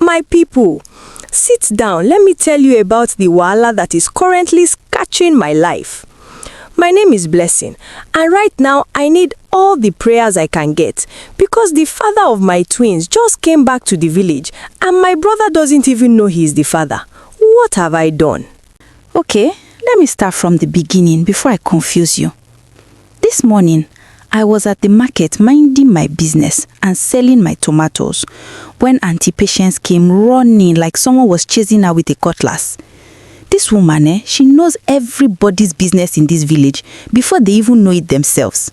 My people, sit down. Let me tell you about the wahala that is currently scorching my life. My name is Blessing, and right now I need all the prayers I can get because the father of my twins just came back to the village and my brother doesn't even know he's the father. What have I done? Okay, let me start from the beginning before I confuse you. This morning, I was at the market minding my business and selling my tomatoes when Auntie Patience came running like someone was chasing her with a cutlass. This woman, she knows everybody's business in this village before they even know it themselves.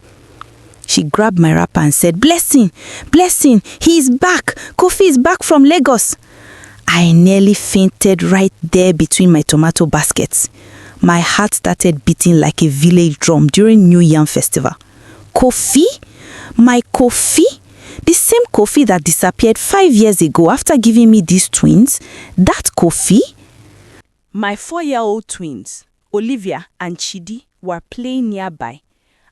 She grabbed my wrapper and said, Blessing, Blessing, he is back. Kofi is back from Lagos. I nearly fainted right there between my tomato baskets. My heart started beating like a village drum during New Yam Festival. Kofi? My Kofi? The same Kofi that disappeared 5 years ago after giving me these twins? That Kofi? My 4-year-old twins, Olivia and Chidi, were playing nearby,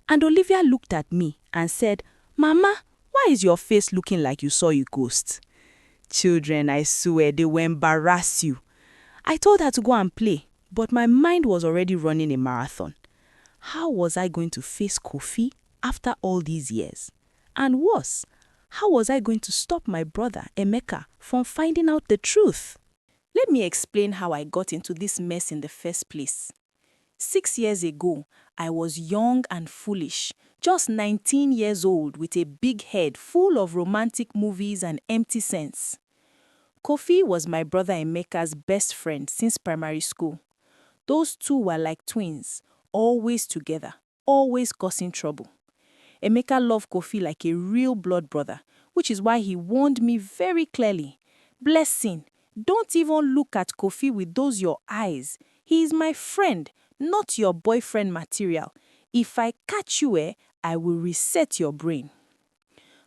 and Olivia looked at me and said, Mama, why is your face looking like you saw a ghost? Children, I swear they will embarrass you. I told her to go and play, but my mind was already running a marathon. How was I going to face Kofi after all these years? And worse, how was I going to stop my brother, Emeka, from finding out the truth? Let me explain how I got into this mess in the first place. 6 years ago, I was young and foolish, just 19 years old with a big head full of romantic movies and empty sense. Kofi was my brother Emeka's best friend since primary school. Those two were like twins, always together, always causing trouble. Emeka loved Kofi like a real blood brother, which is why he warned me very clearly, Blessing, don't even look at Kofi with those your eyes. He is my friend, not your boyfriend material. If I catch you, I will reset your brain.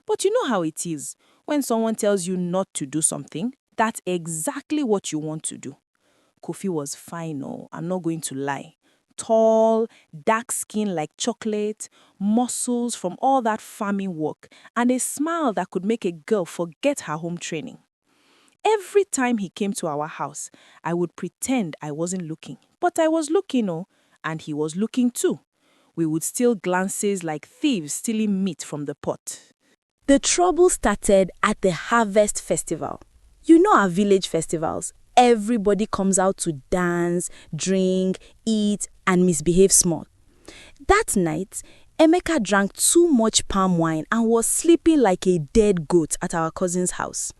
But you know how it is. When someone tells you not to do something, that's exactly what you want to do. Kofi was fine, I'm not going to lie. Tall, dark skin like chocolate, muscles from all that farming work, and a smile that could make a girl forget her home training. Every time he came to our house, I would pretend I wasn't looking. But I was looking, and he was looking too. We would steal glances like thieves stealing meat from the pot. The trouble started at the Harvest Festival. You know our village festivals. Everybody comes out to dance, drink, eat, and misbehave small. That night, Emeka drank too much palm wine and was sleeping like a dead goat at our cousin's house.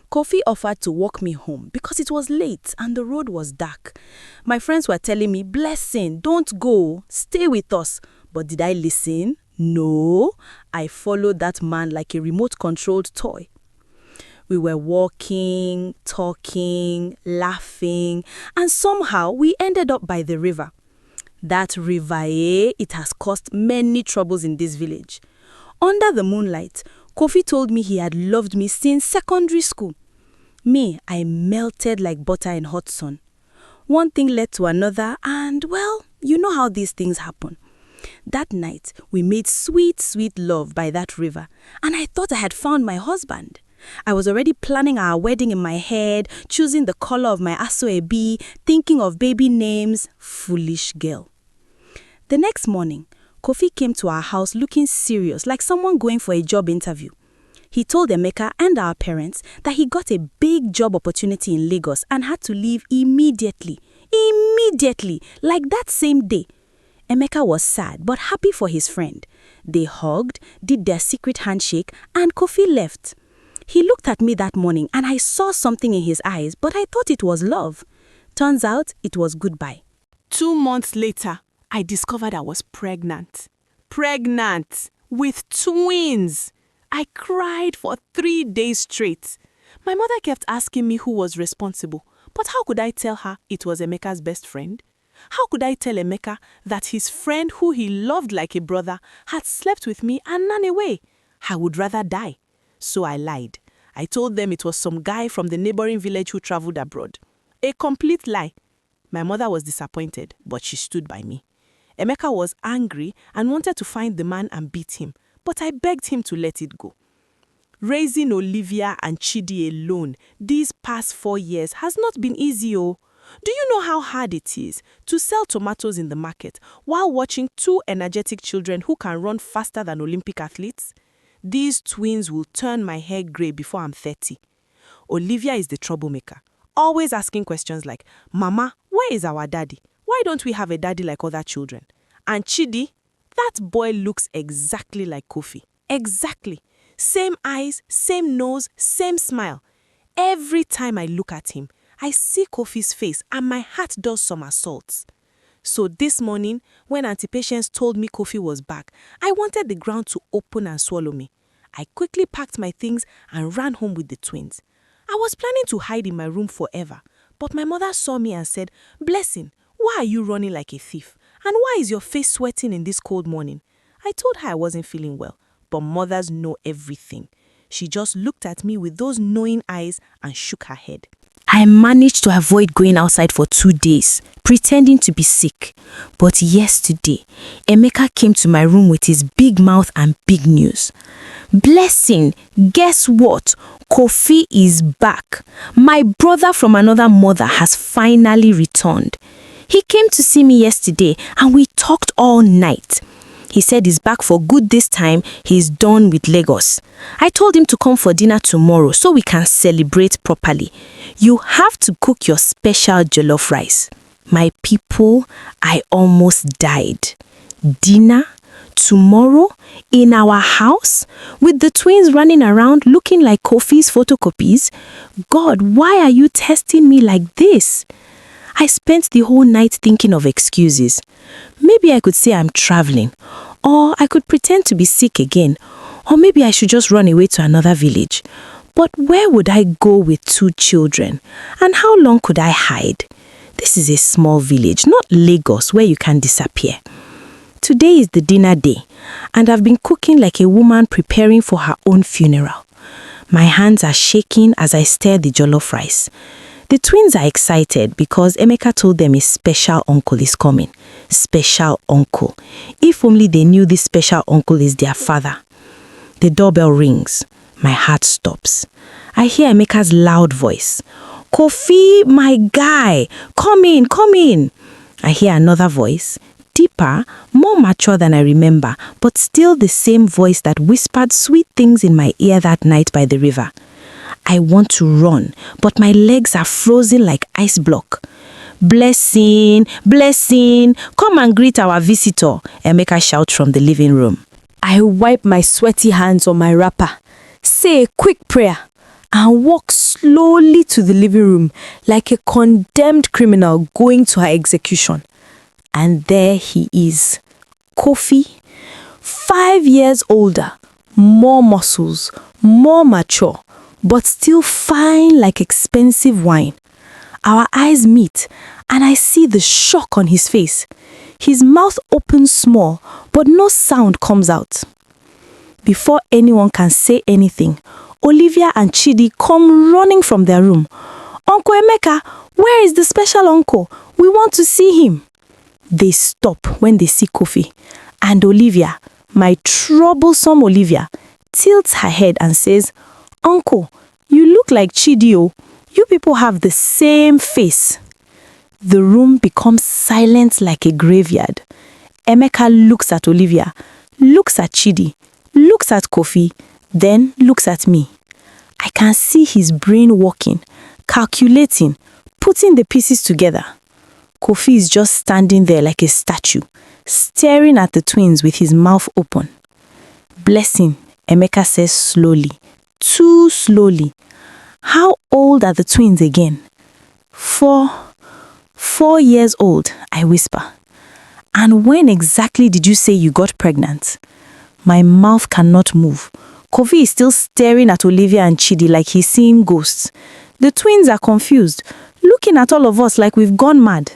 Kofi offered to walk me home because it was late and the road was dark. My friends were telling me, Blessing, don't go, stay with us. But did I listen? No. I followed that man like a remote-controlled toy. We were walking, talking, laughing, and somehow we ended up by the river. That river, it has caused many troubles in this village. Under the moonlight, Kofi told me he had loved me since secondary school. Me, I melted like butter in hot sun. One thing led to another and, well, you know how these things happen. That night, we made sweet, sweet love by that river, and I thought I had found my husband. I was already planning our wedding in my head, choosing the color of my aso-ebi, thinking of baby names. Foolish girl. The next morning, Kofi came to our house looking serious, like someone going for a job interview. He told Emeka and our parents that he got a big job opportunity in Lagos and had to leave immediately. Immediately, like that same day. Emeka was sad but happy for his friend. They hugged, did their secret handshake, and Kofi left. He looked at me that morning and I saw something in his eyes, but I thought it was love. Turns out it was goodbye. 2 months later, I discovered I was pregnant. Pregnant with twins. I cried for 3 days straight. My mother kept asking me who was responsible, but how could I tell her it was Emeka's best friend? How could I tell Emeka that his friend who he loved like a brother had slept with me and ran away? I would rather die. So I lied. I told them it was some guy from the neighboring village who traveled abroad. A complete lie. My mother was disappointed, but she stood by me. Emeka was angry and wanted to find the man and beat him, but I begged him to let it go. Raising Olivia and Chidi alone these past 4 years has not been easy. Oh. Do you know how hard it is to sell tomatoes in the market while watching two energetic children who can run faster than Olympic athletes? These twins will turn my hair grey before I'm 30. Olivia is the troublemaker, always asking questions like, Mama, where is our daddy? Why don't we have a daddy like other children? And Chidi, that boy looks exactly like Kofi. Exactly. Same eyes, same nose, same smile. Every time I look at him, I see Kofi's face and my heart does somersaults. So this morning, when Auntie Patience told me Kofi was back, I wanted the ground to open and swallow me. I quickly packed my things and ran home with the twins. I was planning to hide in my room forever, but my mother saw me and said, Blessing, why are you running like a thief? And why is your face sweating in this cold morning? I told her I wasn't feeling well, but mothers know everything. She just looked at me with those knowing eyes and shook her head. I managed to avoid going outside for 2 days, pretending to be sick. But yesterday, Emeka came to my room with his big mouth and big news. Blessing, guess what? Kofi is back. My brother from another mother has finally returned. He came to see me yesterday and we talked all night. He said he's back for good this time. He's done with Lagos. I told him to come for dinner tomorrow so we can celebrate properly. You have to cook your special jollof rice. My people, I almost died. Dinner? Tomorrow? In our house? With the twins running around looking like Kofi's photocopies? God, why are you testing me like this? I spent the whole night thinking of excuses. Maybe I could say I'm traveling, or I could pretend to be sick again, or maybe I should just run away to another village. But where would I go with 2 children? And how long could I hide? This is a small village, not Lagos, where you can disappear. Today is the dinner day, and I've been cooking like a woman preparing for her own funeral. My hands are shaking as I stir the jollof rice. The twins are excited because Emeka told them a special uncle is coming. Special uncle. If only they knew this special uncle is their father. The doorbell rings. My heart stops. I hear Emeka's loud voice. Kofi, my guy, come in, come in. I hear another voice, deeper, more mature than I remember, but still the same voice that whispered sweet things in my ear that night by the river. I want to run, but my legs are frozen like ice block. Blessing, Blessing, come and greet our visitor, Emeka shouts from the living room. I wipe my sweaty hands on my wrapper, say a quick prayer, and walk slowly to the living room like a condemned criminal going to her execution. And there he is, Kofi, 5 years older, more muscles, more mature, but still fine like expensive wine. Our eyes meet, and I see the shock on his face. His mouth opens small, but no sound comes out. Before anyone can say anything, Olivia and Chidi come running from their room. Uncle Emeka, where is the special uncle? We want to see him. They stop when they see Kofi, and Olivia, my troublesome Olivia, tilts her head and says, Uncle, you look like Chidi. You people have the same face. The room becomes silent like a graveyard. Emeka looks at Olivia, looks at Chidi, looks at Kofi, then looks at me. I can see his brain working, calculating, putting the pieces together. Kofi is just standing there like a statue, staring at the twins with his mouth open. Blessing, Emeka says slowly, too slowly. How old are the twins again? 4 years old, I whisper. And when exactly did you say you got pregnant? My mouth cannot move. Kofi is still staring at Olivia and Chidi like he's seeing ghosts. The twins are confused, looking at all of us like we've gone mad.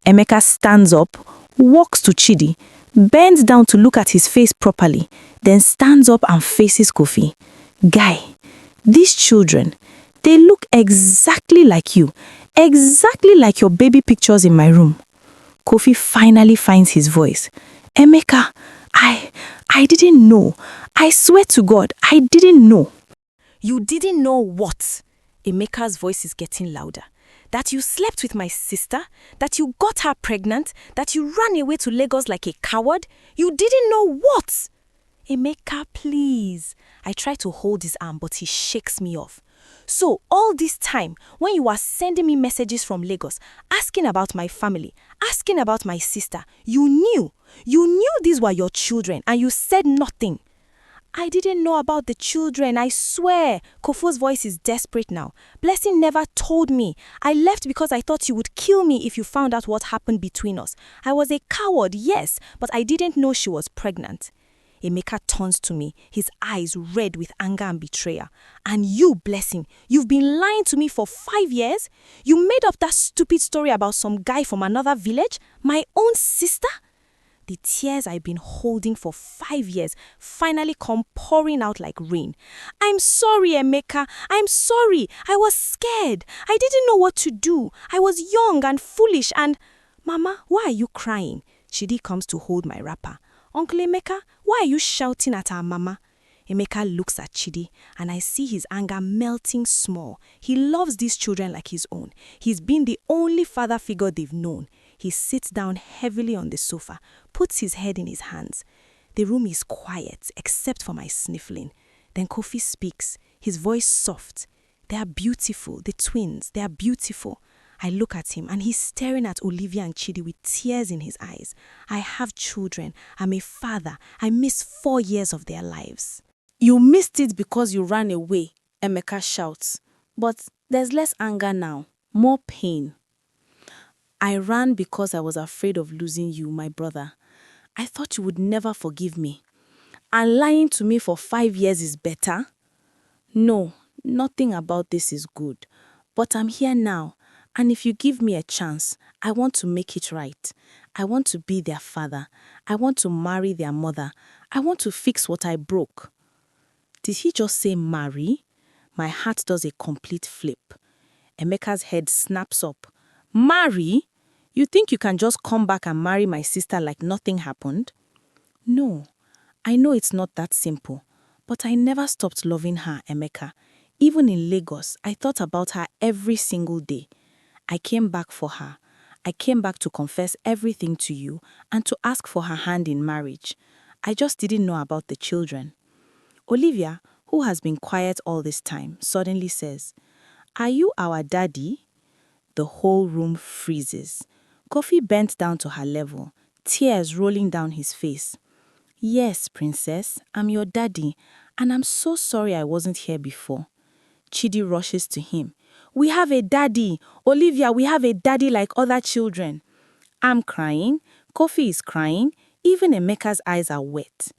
Emeka stands up, walks to Chidi, bends down to look at his face properly, then stands up and faces Kofi. Guy, these children, they look exactly like you, exactly like your baby pictures in my room. Kofi finally finds his voice. Emeka, I didn't know. I swear to God, I didn't know. You didn't know what? Emeka's voice is getting louder. That you slept with my sister? That you got her pregnant? That you ran away to Lagos like a coward? You didn't know what? Emeka, please. I try to hold his arm, but he shakes me off. So, all this time, when you were sending me messages from Lagos, asking about my family, asking about my sister, you knew these were your children and you said nothing. I didn't know about the children, I swear. Kofo's voice is desperate now. Blessing never told me. I left because I thought you would kill me if you found out what happened between us. I was a coward, yes, but I didn't know she was pregnant. Emeka turns to me, his eyes red with anger and betrayal. And you, Blessing, you've been lying to me for 5 years? You made up that stupid story about some guy from another village? My own sister? The tears I've been holding for 5 years finally come pouring out like rain. I'm sorry, Emeka. I'm sorry. I was scared. I didn't know what to do. I was young and foolish and... Mama, why are you crying? Chidi comes to hold my wrapper. Uncle Emeka, why are you shouting at our mama? Emeka looks at Chidi and I see his anger melting small. He loves these children like his own. He's been the only father figure they've known. He sits down heavily on the sofa, puts his head in his hands. The room is quiet except for my sniffling. Then Kofi speaks, his voice soft. They are beautiful, the twins, they are beautiful. I look at him and he's staring at Olivia and Chidi with tears in his eyes. I have children. I'm a father. I missed 4 years of their lives. You missed it because you ran away, Emeka shouts. But there's less anger now, more pain. I ran because I was afraid of losing you, my brother. I thought you would never forgive me. And lying to me for 5 years is better? No, nothing about this is good. But I'm here now. And if you give me a chance, I want to make it right. I want to be their father. I want to marry their mother. I want to fix what I broke. Did he just say marry? My heart does a complete flip. Emeka's head snaps up. Marry? You think you can just come back and marry my sister like nothing happened? No, I know it's not that simple. But I never stopped loving her, Emeka. Even in Lagos, I thought about her every single day. I came back for her. I came back to confess everything to you and to ask for her hand in marriage. I just didn't know about the children. Olivia, who has been quiet all this time, suddenly says, "Are you our daddy?" The whole room freezes. Kofi bent down to her level, tears rolling down his face. "Yes, princess, I'm your daddy, and I'm so sorry I wasn't here before." Chidi rushes to him. "We have a daddy. Olivia, we have a daddy like other children." I'm crying. Kofi is crying. Even Emeka's eyes are wet.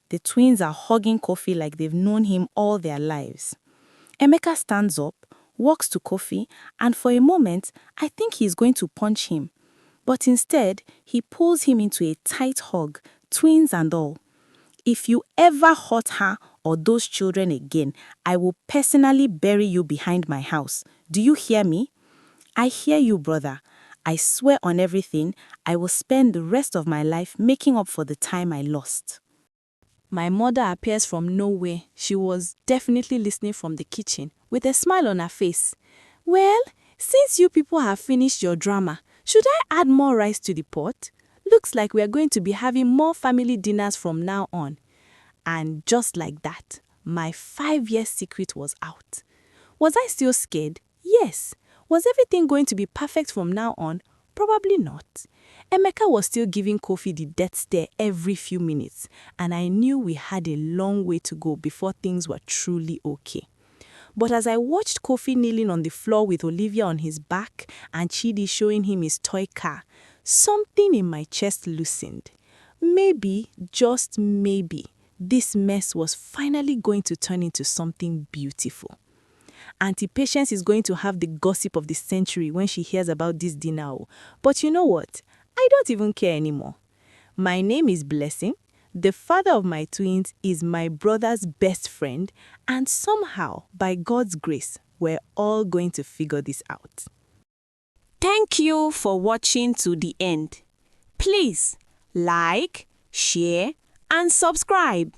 The twins are hugging Kofi like they've known him all their lives. Emeka stands up, walks to Kofi, and for a moment, I think he's going to punch him. But instead, he pulls him into a tight hug, twins and all. "If you ever hurt her or those children again, I will personally bury you behind my house. Do you hear me?" "I hear you, brother. I swear on everything, I will spend the rest of my life making up for the time I lost." My mother appears from nowhere. She was definitely listening from the kitchen, with a smile on her face. "Well, since you people have finished your drama, should I add more rice to the pot? Looks like we are going to be having more family dinners from now on." And just like that, my 5-year secret was out. Was I still scared? Yes. Was everything going to be perfect from now on? Probably not. Emeka was still giving Kofi the death stare every few minutes, and I knew we had a long way to go before things were truly okay. But as I watched Kofi kneeling on the floor with Olivia on his back and Chidi showing him his toy car, something in my chest loosened. Maybe, just maybe, this mess was finally going to turn into something beautiful. Auntie Patience is going to have the gossip of the century when she hears about this dinner. But you know what? I don't even care anymore. My name is Blessing. The father of my twins is my brother's best friend, and somehow, by God's grace, we're all going to figure this out. Thank you for watching to the end. Please like, share, and subscribe.